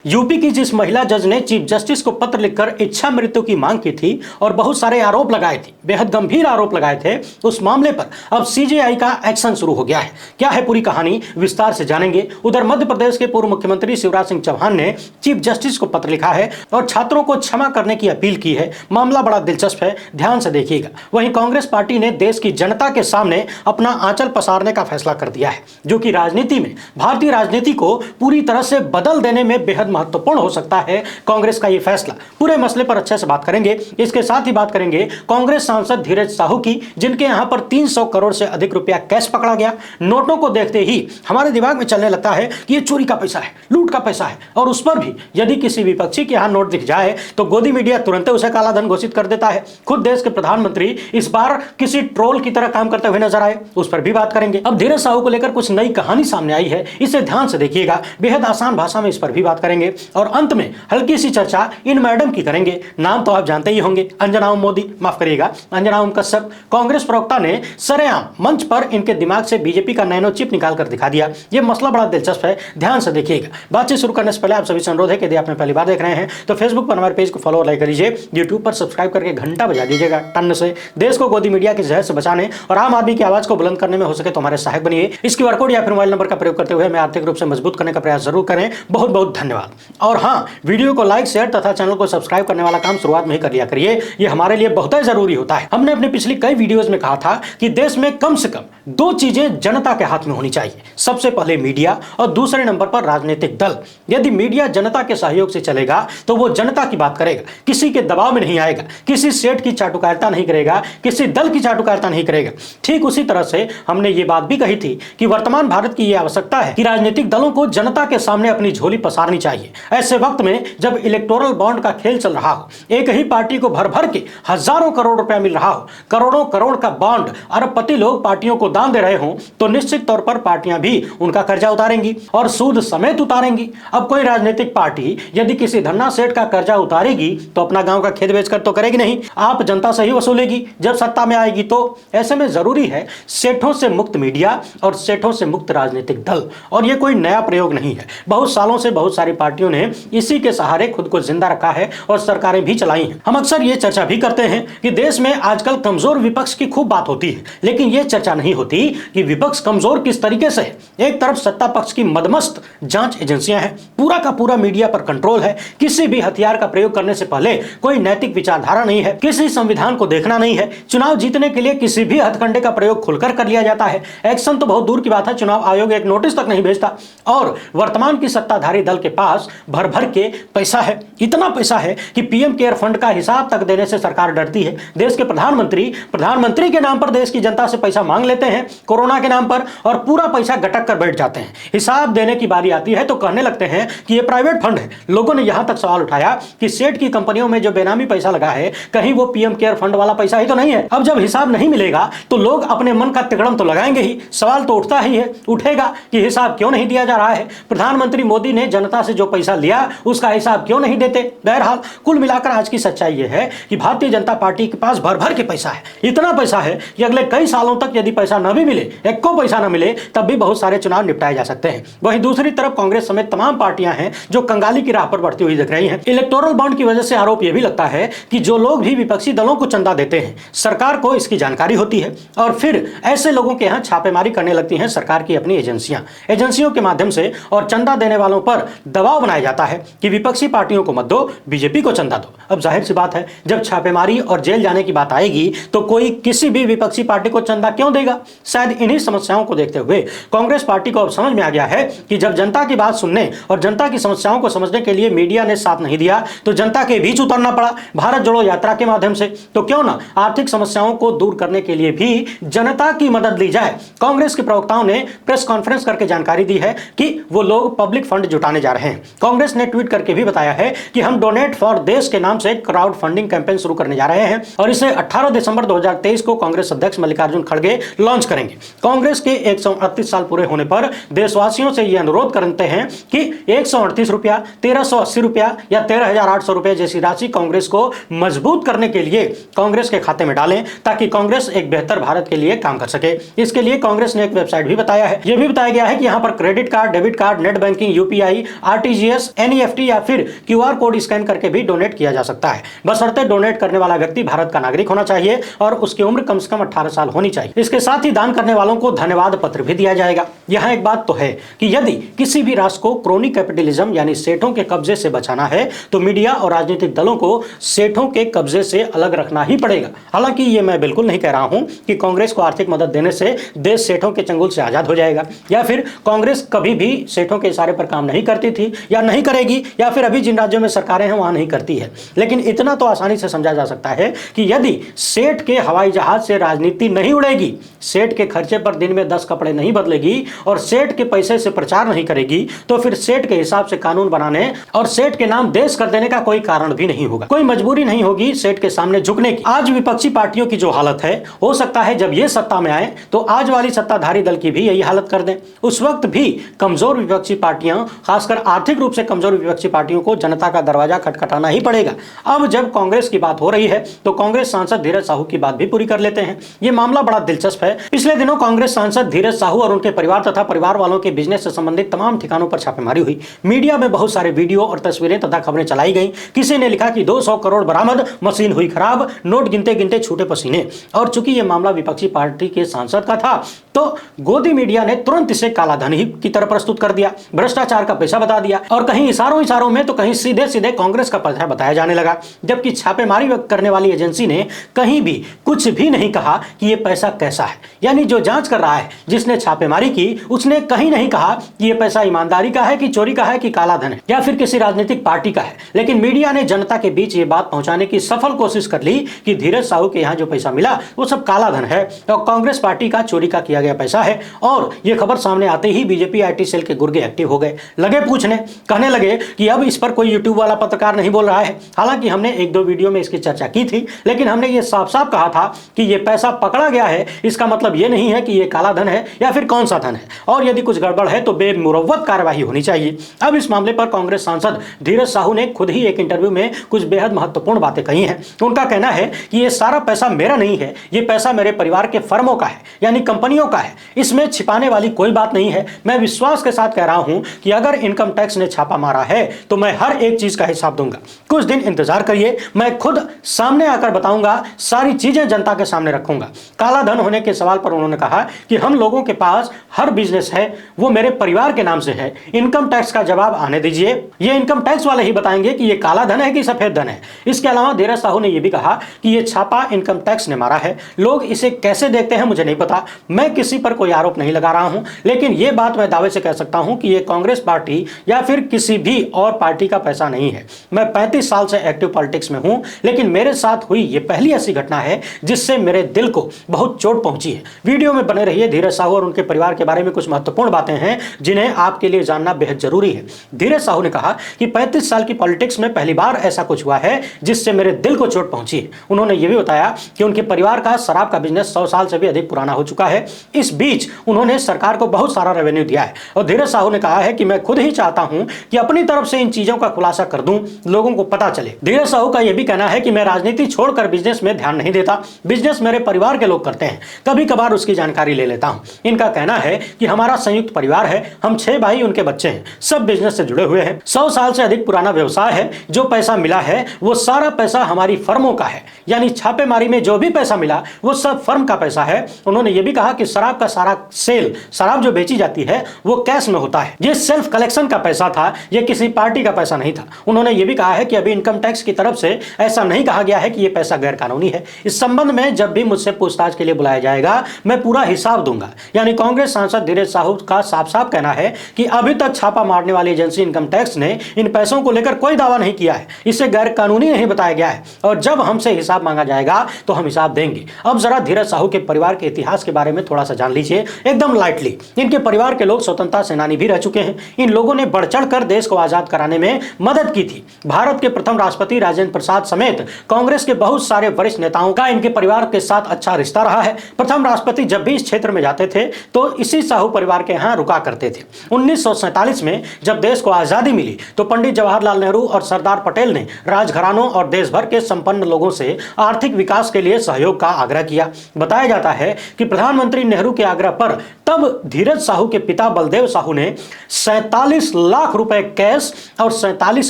UP की जिस महिला जज ने चीफ जस्टिस को पत्र लिखकर इच्छा मृत्यु की मांग की थी और बहुत सारे आरोप लगाए थे, बेहद गंभीर आरोप लगाए थे, उस मामले पर अब सीजेआई का एक्शन शुरू हो गया है। क्या है पूरी कहानी, विस्तार से जानेंगे। उधर मध्य प्रदेश के पूर्व मुख्यमंत्री शिवराज सिंह चौहान ने चीफ जस्टिस को पत्र लिखा है और छात्रों को क्षमा करने की अपील की है। मामला बड़ा दिलचस्प है, ध्यान से देखिएगा। वहीं कांग्रेस पार्टी ने देश की जनता के सामने अपना आंचल पसारने का फैसला कर दिया है, जो कि राजनीति में, भारतीय राजनीति को पूरी तरह से बदल देने में बेहद महत्वपूर्ण हो सकता है कांग्रेस का यह फैसला। पूरे मसले पर अच्छे से बात करेंगे। इसके साथ ही बात करेंगे कांग्रेस सांसद धीरज साहू की, जिनके यहां पर 300 करोड़ से अधिक रुपया कैश पकड़ा गया। नोटों को देखते ही हमारे दिमाग में चलने लगता है कि यह चोरी का पैसा है, लूट का पैसा है, और उस पर भी यदि किसी विपक्षी के यहां नोट दिख जाए तो गोदी मीडिया तुरंत उसे काला धन घोषित कर देता है। खुद देश के प्रधानमंत्री इस बार किसी ट्रोल की तरह काम करते हुए नजर आए, उस पर भी बात करेंगे। अब धीरज साहू को लेकर कुछ नई कहानी सामने आई है, इसे ध्यान से देखिएगा। बेहद आसान भाषा में इस पर भी बात करेंगे और अंत में हल्की सी चर्चा इन मैडम की करेंगे। नाम तो आप जानते ही होंगे, अंजना ओम मोदी, माफ करिएगा अंजना ओम कश्यप। कांग्रेस प्रवक्ता ने सरेआम मंच पर इनके दिमाग से बीजेपी का नैनो चिप निकाल कर दिखा दिया। यह मसला बड़ा दिलचस्प है, ध्यान से देखिएगा। बातचीत शुरू करने से पहले आप सभी से अनुरोध है कि यदि आपने पहली बार देख रहे हैं तो फेसबुक पर हमारे पेज को फॉलो और लाइक करिए, यूट्यूब पर सब्सक्राइब करके घंटा बजा दीजिएगा टन से। देश को गोदी मीडिया के जहर से बचाने और आम आदमी की आवाज को बुलंद करने में हो सके तो हमारे सहायक बनिए। इस क्यूआर कोड या फिर मोबाइल नंबर का प्रयोग करते हुए हमें आर्थिक रूप से मजबूत करने का प्रयास जरूर करें। बहुत बहुत धन्यवाद। और हाँ, वीडियो को लाइक, शेयर तथा चैनल को सब्सक्राइब करने वाला काम शुरुआत में ही कर लिया करिए, ये हमारे लिए बहुत ही जरूरी होता है। हमने अपनी पिछली कई वीडियोस में कहा था कि देश में कम से कम दो चीजें जनता के हाथ में होनी चाहिए, सबसे पहले मीडिया और दूसरे नंबर पर राजनीतिक दल। यदि मीडिया जनता के सहयोग से चलेगा तो वो जनता की बात करेगा, किसी के दबाव में नहीं आएगा, किसी सेठ की चाटुकारिता नहीं करेगा, किसी दल की चाटुकारिता नहीं करेगा। ठीक उसी तरह से हमने ये बात भी कही थी कि वर्तमान भारत की यह आवश्यकता है कि राजनीतिक दलों को जनता के सामने अपनी झोली पसारनी चाहिए। ऐसे वक्त में जब इलेक्टोरल बॉन्ड का खेल चल रहा हो, एक ही पार्टी को भर भर के हजारों करोड़ रुपया मिल रहा हो, करोड़ों करोड़ का बॉन्ड अरबपति लोग पार्टियों को दान दे रहे हो, तो निश्चित तौर पर पार्टियां भी उनका कर्जा उतारेंगी और सूद समेत उतारेंगी। अब कोई राजनीतिक पार्टी यदि किसी धन्ना सेठ का कर्जा उतारेगी तो अपना गांव का खेत बेचकर तो करेगी नहीं, आप जनता से ही वसूलेगी जब सत्ता में आएगी। तो ऐसे में जरूरी है सेठों से मुक्त मीडिया और सेठों से मुक्त राजनीतिक दल। और यह कोई नया प्रयोग नहीं है, बहुत सालों से बहुत सारी पार्टियों ने इसी के सहारे खुद को जिंदा रखा है और सरकारें भी चलाई हैं। हम अक्सर ये चर्चा भी करते हैं कि देश में आजकल कमजोर विपक्ष की खूब बात होती है, लेकिन यह चर्चा नहीं होती कि विपक्ष कमजोर किस तरीके से है। एक तरफ सत्ता पक्ष की मदमस्त जांच एजेंसियां हैं, पूरा का पूरा मीडिया पर कंट्रोल है, किसी भी हथियार का प्रयोग करने से पहले कोई नैतिक विचारधारा नहीं है, किसी संविधान को देखना नहीं है। चुनाव जीतने के लिए किसी भी हथकंडे का प्रयोग खुलकर कर लिया जाता है। एक्शन तो बहुत दूर की बात है, चुनाव आयोग एक नोटिस तक नहीं भेजता। और वर्तमान की सत्ताधारी दल के पास भर भर के पैसा है, इतना पैसा है कि पीएम केयर फंड का हिसाब तक देने से सरकार डरती है। देश के प्रधानमंत्री के नाम पर देश की जनता से पैसा मांग लेते हैं कोरोना के नाम पर, और पूरा पैसा गटक कर बैठ जाते हैं। हिसाब देने की बारी आती है तो कहने लगते हैं कि यह प्राइवेट फंड है। लोगों ने यहां तक सवाल उठाया कि सेठ की कंपनियों में जो बेनामी पैसा लगा है, कहीं वो पीएम केयर फंड वाला पैसा ही तो नहीं है। अब जब हिसाब नहीं मिलेगा तो लोग अपने मन का तिकड़म तो लगाएंगे ही। सवाल तो उठता ही है, उठेगा कि हिसाब क्यों नहीं दिया जा रहा है। प्रधानमंत्री मोदी ने जनता से जो पैसा लिया उसका हिसाब क्यों नहीं देते। बहरहाल कुल मिलाकर आज की सच्चाई यह है कि भारतीय जनता पार्टी के पास भर भर के पैसा है, इतना पैसा है कि अगले कई सालों तक यदि पैसा न भी मिले, एको पैसा न मिले, तब भी बहुत सारे चुनाव निपटाए जा सकते हैं। वहीं दूसरी तरफ कांग्रेस समेत तमाम पार्टियां हैं जो कंगाली की राह पर बढ़ती हुई दिख रही हैं। इलेक्टोरल बॉन्ड की वजह से आरोप यह भी लगता है कि जो लोग भी विपक्षी दलों को चंदा देते हैं, सरकार को इसकी जानकारी होती है और फिर ऐसे लोगों के यहां छापेमारी करने लगती हैं सरकार की अपनी एजेंसियों के माध्यम से, और चंदा देने वालों पर दबाव बनाया जाता है कि विपक्षी पार्टियों को मत दो, बीजेपी को चंदा दो। अब जाहिर सी बात है, जब छापेमारी और जेल जाने की बात आएगी तो कोई किसी भी विपक्षी पार्टी को चंदा क्यों देगा। शायद इन्हीं समस्याओं को देखते हुए कांग्रेस पार्टी को अब समझ में आ गया है कि जब जनता की बात सुनने और जनता की समस्याओं को समझने के लिए मीडिया ने साथ नहीं दिया तो जनता के बीच उतरना पड़ा भारत जोड़ो यात्रा के माध्यम से। तो क्यों ना आर्थिक समस्याओं को दूर करने के लिए भी जनता की मदद ली जाए। कांग्रेस के प्रवक्ताओं ने प्रेस कॉन्फ्रेंस करके जानकारी दी है कि वो लोग पब्लिक फंड जुटाने जा रहे हैं। कांग्रेस ने ट्वीट करके भी बताया है कि हम डोनेट फॉर देश के नाम से क्राउड फंडिंग कैंपेन शुरू करने जा रहे हैं और इसे 18 दिसंबर 2023 को कांग्रेस अध्यक्ष मल्लिकार्जुन खड़गे लॉन्च करेंगे। कांग्रेस के 138 साल पूरे होने पर देशवासियों से यह अनुरोध करते हैं कि 138 रुपया, 1380 रुपया या 13,800 रुपए जैसी राशि कांग्रेस को मजबूत करने के लिए कांग्रेस के खाते में डालें, ताकि कांग्रेस एक बेहतर भारत के लिए काम कर सके। इसके लिए कांग्रेस ने एक वेबसाइट भी बताया है। यह भी बताया गया है कि यहां पर credit card, debit card, net banking, UPI, RTG RTGS, NEFT या फिर क्यूआर कोड स्कैन करके भी डोनेट किया जा सकता है। बशर्ते डोनेट करने वाला व्यक्ति भारत का नागरिक होना चाहिए और उसकी उम्र कम से कम 18 साल होनी चाहिए। इसके साथ ही दान करने वालों को धन्यवाद पत्र भी दिया जाएगा। यहाँ एक बात तो है कि यदि किसी भी राष्ट्र को क्रोनी कैपिटलिज्म यानी सेठों के कब्जे से बचाना है तो मीडिया और राजनीतिक दलों को सेठों के कब्जे से अलग रखना ही पड़ेगा। हालांकि ये मैं बिल्कुल नहीं कह रहा हूं कि कांग्रेस को आर्थिक मदद देने से देश सेठों के चंगुल से आजाद हो जाएगा, या फिर कांग्रेस कभी भी सेठों के इशारे पर काम नहीं करती थी या नहीं करेगी, या फिर अभी जिन राज्यों में सरकारें हैं वहां नहीं करती है। लेकिन इतना तो आसानी से समझा जा सकता है कि यदि सेठ के हवाई जहाज से राजनीति नहीं उड़ेगी, सेठ के खर्चे पर दिन में 10 कपड़े नहीं बदलेगी और सेठ के पैसे से प्रचार नहीं करेगी, तो फिर सेठ के हिसाब से कानून बनाने और सेठ के नाम देश कर देने का कोई कारण भी नहीं होगा, कोई मजबूरी नहीं होगी सेठ के सामने झुकने की। आज विपक्षी पार्टियों की जो हालत है, हो सकता है जब ये सत्ता में आए तो आज वाली सत्ताधारी दल की भी यही हालत कर दें। उस वक्त भी कमजोर विपक्षी पार्टियां, खासकर आर्थिक रूप से कमजोर विपक्षी पार्टियों को जनता का दरवाजा खटखटाना ही पड़ेगा। अब जब कांग्रेस की बात हो रही है तो कांग्रेस सांसद धीरज साहू की बात भी पूरी कर लेते हैं। यह मामला बड़ा दिलचस्प है। पिछले दिनों कांग्रेस सांसद धीरज साहू और उनके परिवार तथा परिवार वालों के बिजनेस से संबंधित तमाम ठिकानों पर छापेमारी हुई। मीडिया में बहुत सारे वीडियो और तस्वीरें तथा खबरें चलाई गई। किसी ने लिखा कि 200 करोड़ बरामद, मशीन हुई खराब, नोट गिनते गिनते छूटे पसीने। और चूंकि यह मामला विपक्षी पार्टी के सांसद का था तो गोदी मीडिया ने तुरंत इसे कालाधन ही की तरह प्रस्तुत कर दिया, भ्रष्टाचार का पैसा बता दिया और कहीं इशारों में तो कहीं सीधे सीधे कांग्रेस का पैसा बताया जाने लगा। जबकि छापेमारी करने वाली एजेंसी ने कहीं भी कुछ भी नहीं कहा कि यह पैसा कैसा है। यानी जो जांच कर रहा है, जिसने छापेमारी की, उसने कहीं नहीं कहा कि यह पैसा ईमानदारी का है कि चोरी का है कि काला धन है या फिर किसी राजनीतिक पार्टी का है। लेकिन मीडिया ने जनता के बीच ये बात पहुंचाने की सफल कोशिश कर ली कि धीरज साहू के यहाँ जो पैसा मिला वो सब काला धन है और कांग्रेस पार्टी का चोरी का किया गया पैसा है। और यह खबर सामने आते ही बीजेपी आईटी सेल के गुर्गे एक्टिव हो गए, लगे पूछने, कहने लगे कि अब इस पर कोई यूट्यूब वाला पत्रकार नहीं बोल रहा है। हालांकि हमने 1-2 वीडियो में इसकी चर्चा की थी, लेकिन हमने ये साफ साफ कहा था कि यह पैसा पकड़ा गया है, इसका मतलब यह नहीं है कि यह काला धन है या फिर कौन सा धन है, और यदि कुछ गड़बड़ है तो बेमुरव्वत कार्रवाई होनी चाहिए। अब इस मामले पर कांग्रेस सांसद धीरज साहू ने खुद ही एक इंटरव्यू में कुछ बेहद महत्वपूर्ण बातें कही हैं। उनका कहना है कि यह सारा पैसा मेरा नहीं है, यह पैसा मेरे परिवार के फर्मों का है, यानी कंपनियों का है। इसमें छिपाने वाली कोई बात नहीं है। मैं विश्वास के साथ कह रहा हूं कि अगर इनकम टैक्स ने छापा मारा है तो मैं हर एक चीज का हिसाब दूंगा। कुछ दिन इंतजार करिए, मैं खुद सामने आकर बताऊंगा, सारी चीजें जनता के सामने रखूंगा। काला धन होने के सवाल पर उन्होंने कहा कि हम लोगों के पास हर बिजनेस है, वो मेरे परिवार के नाम से है। इनकम टैक्स का जवाब आने दीजिए, ये इनकम टैक्स वाले ही बताएंगे कि ये काला धन है कि सफेद धन है। इसके अलावा धीरज साहू ने यह भी कहा कि यह छापा इनकम टैक्स ने मारा है। लोग इसे कैसे देखते हैं मुझे नहीं पता, मैं किसी पर कोई आरोप नहीं लगा रहा हूं, लेकिन यह बात मैं दावे से कह सकता हूं कि यह कांग्रेस पार्टी या फिर किसी भी और पार्टी का पैसा नहीं है। मैं 35 साल से एक्टिव पॉलिटिक्स में हूं, लेकिन मेरे साथ हुई यह पहली ऐसी घटना है जिससे मेरे दिल को बहुत चोट पहुंची है। वीडियो में बने रहिए। धीरज साहू और उनके परिवार के बारे में कुछ महत्वपूर्ण बातें हैं जिन्हें आपके लिए जानना बेहद जरूरी है। धीरज साहू ने कहा कि 35 साल की पॉलिटिक्स में पहली बार ऐसा कुछ हुआ है जिससे मेरे दिल को चोट पहुंची है। उन्होंने यह भी बताया कि उनके परिवार का शराब का बिजनेस 100 साल से भी अधिक पुराना हो चुका है। इस बीच उन्होंने सरकार को बहुत सारा रेवेन्यू दिया है। और धीरज साहू ने कहा है कि मैं खुद ही चाहता हूं कि अपनी तरफ से इन चीजों का खुलासा कर दूं, लोगों को पता चले। धीरज साहू का यह भी कहना है कि मैं राजनीति छोड़कर बिजनेस में ध्यान नहीं देता, बिजनेस मेरे परिवार के लोग करते हैं, कभी कभार उसकी जानकारी ले लेता हूं। इनका कहना है कि हमारा संयुक्त परिवार है, हम 6 भाई, उनके बच्चे हैं, सब बिजनेस से जुड़े हुए हैं। 100 साल से अधिक पुराना व्यवसाय है। जो पैसा मिला है वो सारा पैसा हमारी फर्मों का है, यानी छापेमारी में जो भी पैसा मिला वो सब फर्म का पैसा है। उन्होंने ये भी कहा कि शराब का सारा सेल, शराब जो बेची जाती है वो कैश में होता है। ये सेल्फ कलेक्शन का पैसा था, ये किसी पार्टी का पैसा नहीं था। उन्होंने ये भी कहा है कि अभी इनकम टैक्स की तरफ से ऐसा नहीं कहा गया है कि ये पैसा गैर कानूनी है। इस संबंध में जब भी मुझसे पूछताछ के लिए बुलाया जाएगा मैं पूरा हिसाब दूंगा। यानी कांग्रेस सांसद धीरज साहू का साफ साफ कहना है कि अभी तक छापा मारने वाली एजेंसी इनकम टैक्स ने इन पैसों को लेकर कोई दावा नहीं किया है, इसे गैर कानूनी नहीं बताया गया है, और जब हमसे हिसाब मांगा जाएगा तो हम हिसाब देंगे। अब जरा धीरज साहू के परिवार के इतिहास के बारे में थोड़ा सा जान लीजिए, एकदम लाइटली। इनके परिवार के लोग स्वतंत्रता सेनानी भी रह चुके हैं। इन लोगों ने बढ़ चढ़कर देश को आजाद कराने में मदद की थी। भारत के प्रथम राष्ट्रपति राजेंद्र प्रसाद समेत कांग्रेस के बहुत सारे वरिष्ठ नेताओं का इनके परिवार के साथ अच्छा रिश्ता रहा है। प्रथम राष्ट्रपति जब भी इस क्षेत्र में जाते थे तो इसी साहू परिवार के यहाँ रुका करते थे। 1947 में जब देश को आजादी मिली तो पंडित जवाहरलाल नेहरू और सरदार पटेल ने राजघरानों और देश भर के संपन्न लोगों से आर्थिक विकास के लिए सहयोग का आग्रह किया। बताया जाता है कि प्रधानमंत्री नेहरू के आग्रह पर तब धीरज साहू के पिता बलदेव साहू ने 47 लाख लाख रुपए कैश और 47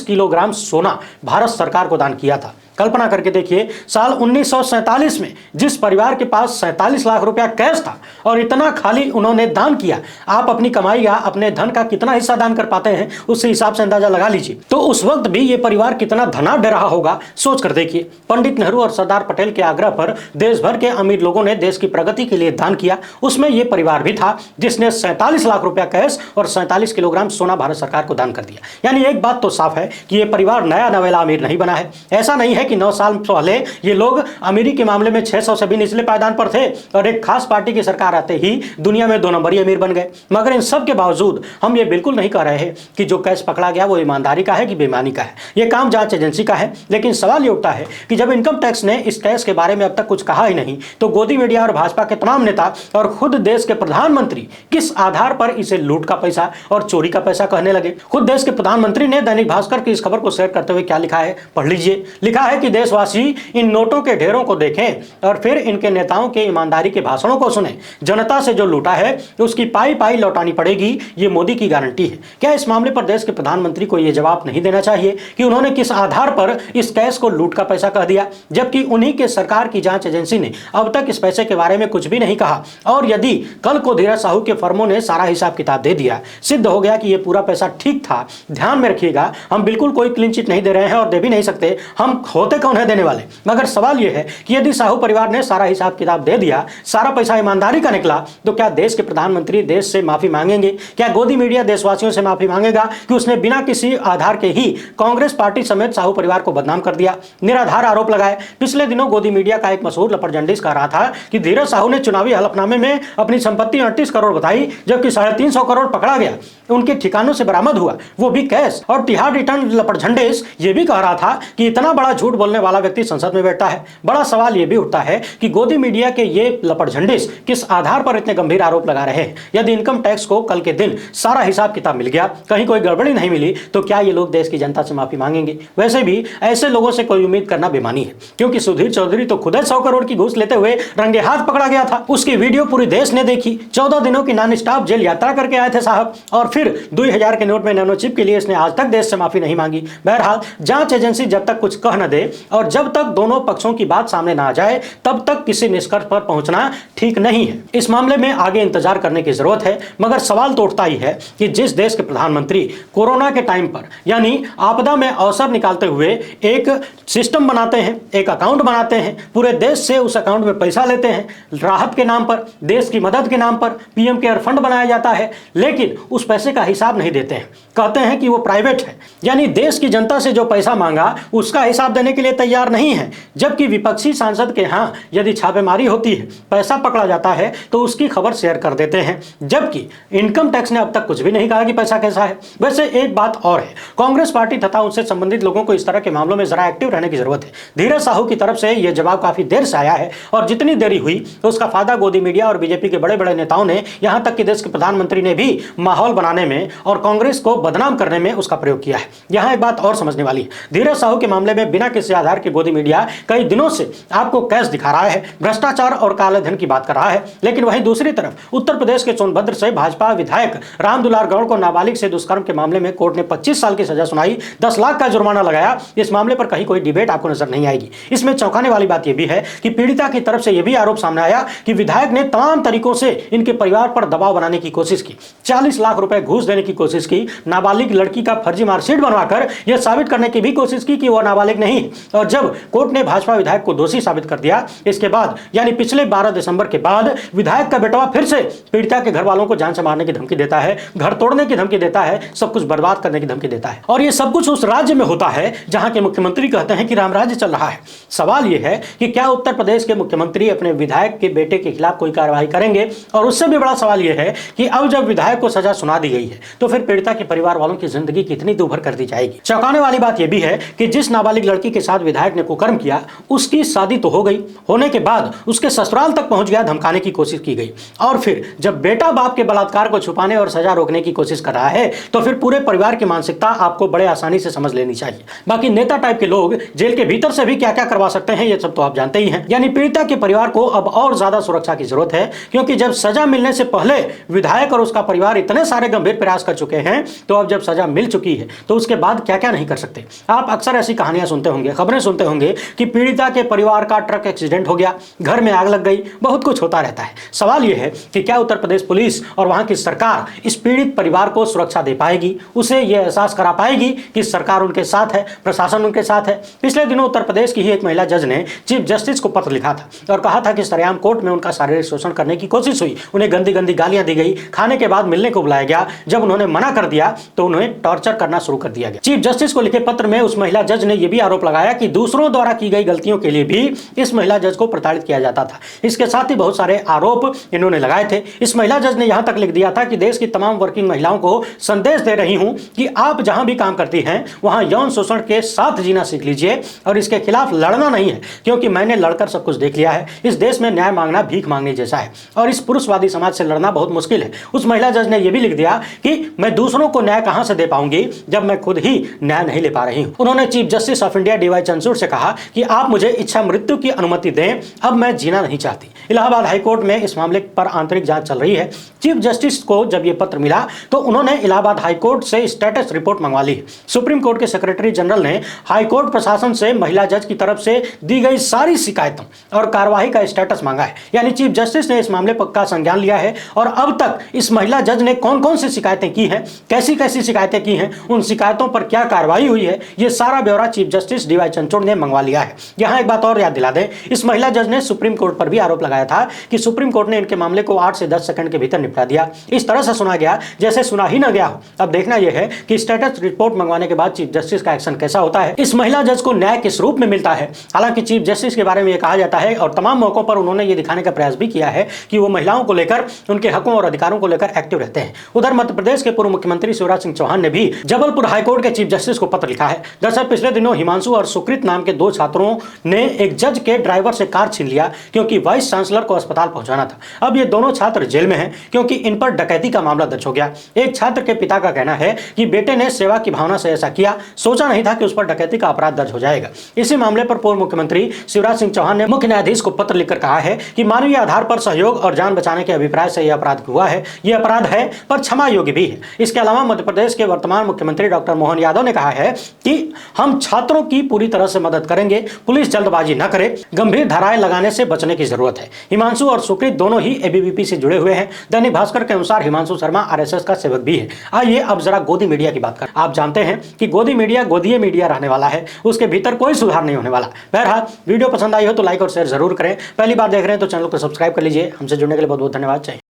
किलोग्राम सोना भारत सरकार को दान किया था। कल्पना करके देखिए, साल 1947 में जिस परिवार के पास 47 लाख रुपया कैश था और इतना खाली उन्होंने दान किया, आप अपनी कमाई या अपने धन का कितना हिस्सा दान कर पाते हैं, उससे हिसाब से अंदाजा लगा लीजिए। तो उस वक्त भी ये परिवार कितना धनाढ्य रहा होगा, सोच कर देखिए। पंडित नेहरू और सरदार पटेल के आग्रह पर देश भर के अमीर लोगों ने देश की प्रगति के लिए दान किया। उसमें यह परिवार भी था जिसने 47 लाख रुपया कैश और 47 किलोग्राम सोना भारत सरकार को दान कर दिया। यानी एक बात तो साफ है कि यह परिवार नया नवेला अमीर नहीं बना है। ऐसा नहीं है कि 9 साल पहले ये लोग अमीरी के मामले में 600 से भी निचले पायदान पर थे और एक खास पार्टी की सरकार आते ही दुनिया में 2 नंबरी अमीर बन गए। मगर इन सब के बावजूद हम ये बिल्कुल नहीं कह रहे हैं कि जो कैश पकड़ा गया वो ईमानदारी का है कि बेईमानी का है। ये काम जांच एजेंसी का है। लेकिन सवाल ये उठता है कि जब इनकम टैक्स ने इस कैश के बारे में अब तक कुछ कहा ही नहीं, तो गोदी मीडिया और भाजपा के तमाम नेता और खुद देश के प्रधानमंत्री किस आधार पर इसे लूट का पैसा और चोरी का पैसा कहने लगे। खुद देश के प्रधानमंत्री ने दैनिक भास्कर की इस खबर को शेयर करते हुए क्या लिखा है, पढ़ लीजिए। लिखा है कि देशवासी इन नोटों के ढेरों को देखें और फिर इनके नेताओं के ईमानदारी के भाषणों को सुने। जनता से जो लूटा है उसकी पाई पाई लौटानी पड़ेगी, ये मोदी की गारंटी है। क्या इस मामले पर देश के प्रधानमंत्री को यह जवाब नहीं देना चाहिए कि उन्होंने किस आधार पर इस कैश को लूट का पैसा कह दिया, जबकि उन्हीं के सरकार की जांच एजेंसी ने अब तक इस पैसे के बारे में कुछ भी नहीं कहा। और यदि कल को धीरज साहू के फर्मों ने सारा हिसाब किताब दे दिया, सिद्ध हो गया कि यह पूरा पैसा ठीक था। ध्यान में रखिएगा, हम बिल्कुल कोई क्लीन चिट नहीं दे रहे हैं और दे भी नहीं सकते। हम होते कौन है देने वाले। मगर सवाल यह है कि यदि साहू परिवार ने सारा हिसाब किताब दे दिया, सारा पैसा ईमानदारी का निकला, तो क्या देश के प्रधानमंत्री देश से माफी मांगेंगे? क्या गोदी मीडिया देशवासियों से माफी मांगेगा कि उसने बिना किसी आधार के ही कांग्रेस पार्टी समेत साहू परिवार को बदनाम कर दिया, निराधार आरोप लगाए? पिछले दिनों गोदी मीडिया का एक मशहूर लपटजंडिस कह रहा था कि धीरज साहू ने चुनावी हलफनामे में अपनी संपत्ति 38 करोड़ बताई, जबकि 350 करोड़ पकड़ा गया, उनके ठिकानों से बरामद हुआ, वो भी कैश। और तिहाड़ रिटर्न लपटझंडेस ये भी कह रहा था कि इतना बड़ा झूठ बोलने वाला व्यक्ति संसद में बैठा है। बड़ा सवाल यह भी उठता है कि गोदी मीडिया के ये लपटझंडेस किस आधार पर इतने गंभीर आरोप लगा रहे हैं। यदि इनकम टैक्स को कल के दिन सारा हिसाब किताब मिल गया, कहीं कोई गड़बड़ी नहीं मिली, तो क्या ये लोग देश की जनता से माफी मांगेंगे? वैसे भी ऐसे लोगों से कोई उम्मीद करना बेमानी है, क्योंकि सुधीर चौधरी तो खुद 100 करोड़ की घूस लेते हुए रंगे हाथ पकड़ा गया था। उसकी वीडियो पूरे देश ने देखी। 14 दिनों की नॉन स्टॉप जेल यात्रा करके आए थे साहब, और फिर 2000 के नोट में नैनो चिप के लिए इसने आज तक देश से माफी नहीं मांगी। बहरहाल जांच एजेंसी जब तक कुछ कह न दे और जब तक दोनों पक्षों की बात सामने ना आ जाए, तब तक किसी निष्कर्ष पर पहुंचना ठीक नहीं है। इस मामले में आगे इंतजार करने की जरूरत है। मगर सवाल तो उठता ही है कि जिस देश के प्रधानमंत्री कोरोना के टाइम पर, यानी आपदा में अवसर निकालते हुए एक सिस्टम बनाते हैं, एक अकाउंट बनाते हैं, पूरे देश से उस अकाउंट में पैसा लेते हैं, राहत के नाम पर, देश की मदद के नाम पर पीएम केयर फंड बनाया जाता है, लेकिन उस पैसे का हिसाब नहीं देते हैं। कहते हैं कि वो प्राइवेट है, यानी देश की जनता से जो पैसा मांगा उसका हिसाब देने के लिए तैयार नहीं है। जबकि विपक्षी सांसद के यहाँ यदि छापेमारी होती है, पैसा पकड़ा जाता है, तो उसकी खबर शेयर कर देते हैं। जबकि इनकम टैक्स ने अब तक कुछ भी नहीं कहा कि पैसा कैसा है। वैसे एक बात और है, कांग्रेस पार्टी तथा उनसे संबंधित लोगों को इस तरह के मामलों में जरा एक्टिव रहने की जरूरत है। धीरज साहू की तरफ से यह जवाब काफी देर से आया है, और जितनी देरी हुई तो उसका फायदा गोदी मीडिया और बीजेपी के बड़े बड़े नेताओं ने, यहां तक कि देश के प्रधानमंत्री ने भी माहौल बनाने में और कांग्रेस को बदनाम करने में उसका प्रयोग किया है। यहां एक बात और समझने वाली है, धीरज साहू के मामले में बिना किसी आधार के गोदी मीडिया कई दिनों से आपको कैश दिखा रहा है, भ्रष्टाचार और काले धन की बात कर रहा है, लेकिन वहीं दूसरी तरफ उत्तर प्रदेश के सोनभद्र से भाजपा विधायक रामदुलार गौड़ को नाबालिग से दुष्कर्म के मामले में कोर्ट ने 25 साल की सजा सुनाई, 10 लाख का जुर्माना लगाया। इस मामले पर कहीं कोई डिबेट आपको नजर नहीं आएगी। इसमें चौंकाने वाली बात यह भी है कि पीड़िता की तरफ से यह भी आरोप सामने आया कि विधायक ने तमाम तरीकों से इनके परिवार पर दबाव बनाने की कोशिश की, 40 लाख रुपए घूस देने की कोशिश की, नाबालिग लड़की का फर्जी मार्कशीट बनवाकर यह साबित करने की भी कोशिश की कि वह नाबालिग नहीं। और जब कोर्ट ने भाजपा विधायक को दोषी साबित कर दिया, इसके बाद यानी पिछले 12 दिसंबर के बाद विधायक का बेटवा फिर से पीड़िता के घर वालों को जान से मारने की धमकी देता है, घर तोड़ने की धमकी देता है, सब कुछ बर्बाद करने की धमकी देता है। और यह सब कुछ उस राज्य में होता है जहां के मुख्यमंत्री कहते हैं कि राम राज्य चल रहा है। सवाल यह है कि क्या उत्तर प्रदेश के मुख्यमंत्री अपने विधायक के बेटे के खिलाफ कोई कार्रवाई करेंगे? और उससे भी बड़ा सवाल यह है कि अब जब विधायक को सजा सुना दी गई है, तो फिर पीड़िता के परिवार वालों की जिंदगी कितनी दूभर कर दी जाएगी। चौंकाने वाली बात यह भी है कि जिस नाबालिग लड़की के के साथ विधायक ने कुकर्म किया, उसकी शादी तो हो गई, होने के बाद उसके ससुराल तक पहुंच गया, धमकाने की कोशिश की गई। और फिर जब बेटा बाप के बलात्कार को छुपाने और सजा रोकने की कोशिश कर रहा है तो फिर पूरे परिवार की मानसिकता आपको बड़े आसानी से समझ लेनी चाहिए। बाकी नेता टाइप के लोग जेल के भीतर से भी क्या क्या करवा सकते हैं, ये सब तो आप जानते ही हैं। यानी पीड़िता के परिवार को अब और ज्यादा सुरक्षा की जरूरत है, क्योंकि जब सजा मिलने से पहले विधायक और उसका परिवार इतने सारे गंभीर प्रयास कर चुके हैं, तो अब जब सजा मिल चुकी है तो उसके बाद क्या क्या नहीं कर सकते। आप अक्सर ऐसी कहानियां सुनते होंगे, खबरें सुनते होंगे कि पीड़िता के परिवार का ट्रक एक्सीडेंट हो गया, घर में आग लग गई, बहुत कुछ होता रहता है। सवाल यह है कि क्या उत्तर प्रदेश पुलिस और वहां की सरकार इस पीड़ित परिवार को सुरक्षा दे पाएगी, उसे यह एहसास करा पाएगी कि सरकार उनके साथ है, प्रशासन उनके साथ है। पिछले दिनों उत्तर प्रदेश की ही एक महिला जज ने चीफ जस्टिस को पत्र लिखा था और कहा था कि सरेआम कोर्ट में उनका शारीरिक शोषण करने की कोशिश हुई, उन्हें गंदी गंदी गालियां दी गई, खाने के बाद मिलने को बुलाया गया, जब उन्होंने मना कर दिया तो उन्हें टॉर्चर करना शुरू कर दिया गया। चीफ जस्टिस को लिखे पत्र में उस महिला जज ने यह भी आरोप लगाया कि दूसरों द्वारा की गई गलतियों के लिए भी इस महिला जज को प्रताड़ित किया जाता था। इसके साथ ही बहुत सारे आरोप इन्होंने लगाए थे। इस महिला जज ने यहां तक लिख दिया था कि देश की तमाम वर्किंग महिलाओं को संदेश दे रही हूं कि आप जहां भी काम करती हैं वहां यौन शोषण के साथ जीना सीख लीजिए और इसके खिलाफ लड़ना नहीं है, क्योंकि मैंने लड़कर सब कुछ देख लिया है। इस देश में न्याय मांगना भीख मांगने जैसा है और इस पुरुषवादी समाज से लड़ना बहुत मुश्किल है। उस महिला जज ने यह भी लिख दिया कि मैं दूसरों को न्याय कहां से दे पाऊंगी जब मैं खुद ही न्याय नहीं ले पा रही हूं। उन्होंने chief justice of India DY Chandrachud से कहा कि आप मुझे इच्छा मृत्यु की अनुमति दें, अब मैं जीना नहीं चाहती। इलाहाबाद हाईकोर्ट में इस मामले पर आंतरिक जांच चल रही है। चीफ जस्टिस को जब यह पत्र मिला तो उन्होंने इलाहाबाद हाईकोर्ट से स्टेटस रिपोर्ट मंगवा ली है। सुप्रीम कोर्ट के सेक्रेटरी जनरल ने हाईकोर्ट प्रशासन से महिला जज की तरफ से दी गई सारी शिकायतों और कार्रवाई का स्टेटस मांगा है। यानी चीफ जस्टिस ने इस मामले का संज्ञान लिया है और अब तक इस महिला जज ने कौन कौन सी शिकायतें की हैं, कैसी कैसी शिकायतें की हैं, उन शिकायतों पर क्या कार्रवाई हुई है, यह सारा ब्यौरा चीफ जस्टिस डीवाई चंद्रचूड़ ने मंगवा लिया है। यहां एक बात और याद दिला दें, इस महिला जज ने सुप्रीम कोर्ट पर भी आरोप लगाया था कि सुप्रीम कोर्ट ने इनके मामले को 8 से 10 सेकंड के भीतर निपटा दिया। इस तरह से सुना गया जैसे सुना ही न गया हो। अब देखना यह है कि स्टेटस रिपोर्ट मंगवाने के बाद चीफ जस्टिस का एक्शन कैसा होता है, इस महिला जज को न्याय किस रूप में मिलता है। हालांकि चीफ जस्टिस के बारे में यह कहा जाता है और तमाम मौकों पर उन्होंने यह दिखाने का प्रयास भी किया है कि वो महिलाओं को लेकर, उनके हकों और अधिकारों को लेकर एक्टिव रहते हैं। उधर मध्य प्रदेश के पूर्व मुख्यमंत्री शिवराज सिंह चौहान ने भी जबलपुर हाईकोर्ट के चीफ जस्टिस को पत्र लिखा है। दरअसल पिछले दिनों हिमांशु और सुकृत नाम के 2 छात्रों ने एक जज के ड्राइवर से कार छीन लिया क्योंकि वाइस चांसलर को अस्पताल पहुंचाना था। अब ये दोनों छात्र जेल में हैं क्योंकि इन पर डकैती का मामला दर्ज हो गया। एक छात्र के पिता का कहना है कि बेटे ने सेवा की भावना से ऐसा किया, सोचा नहीं था कि उस पर डकैती का अपराध दर्ज हो जाएगा। इसी मामले पर पूर्व मुख्यमंत्री शिवराज सिंह चौहान ने मुख्य न्यायाधीश को पत्र लिखकर कहा है कि मानवीय आधार पर सहयोग और जान बचाने के अभिप्राय से यह अपराध हुआ है। यह अपराध है पर क्षमा योग्य भी है। इसके अलावा मध्य प्रदेश के वर्तमान मुख्यमंत्री डॉक्टर मोहन यादव ने कहा है कि हम छात्रों की पूरी तरह से मदद करेंगे, पुलिस जल्दबाजी न करे, गंभीर धाराएं लगाने से बचने की जरूरत है। हिमांशु और सुकृत दोनों ही एबीवीपी से जुड़े हुए हैं। दैनिक भास्कर के अनुसार हिमांशु शर्मा आरएसएस का सेवक भी है। आइए अब जरा गोदी मीडिया की बात करें। आप जानते हैं कि गोदी मीडिया गोदीय मीडिया रहने वाला है, उसके भीतर कोई सुधार नहीं होने वाला। बहरहाल वीडियो पसंद आई हो तो लाइक और शेयर जरूर करें। पहली बार देख रहे हैं तो चैनल को सब्सक्राइब कर लीजिए। हमसे जुड़ने के लिए बहुत बहुत धन्यवाद। चाहिए।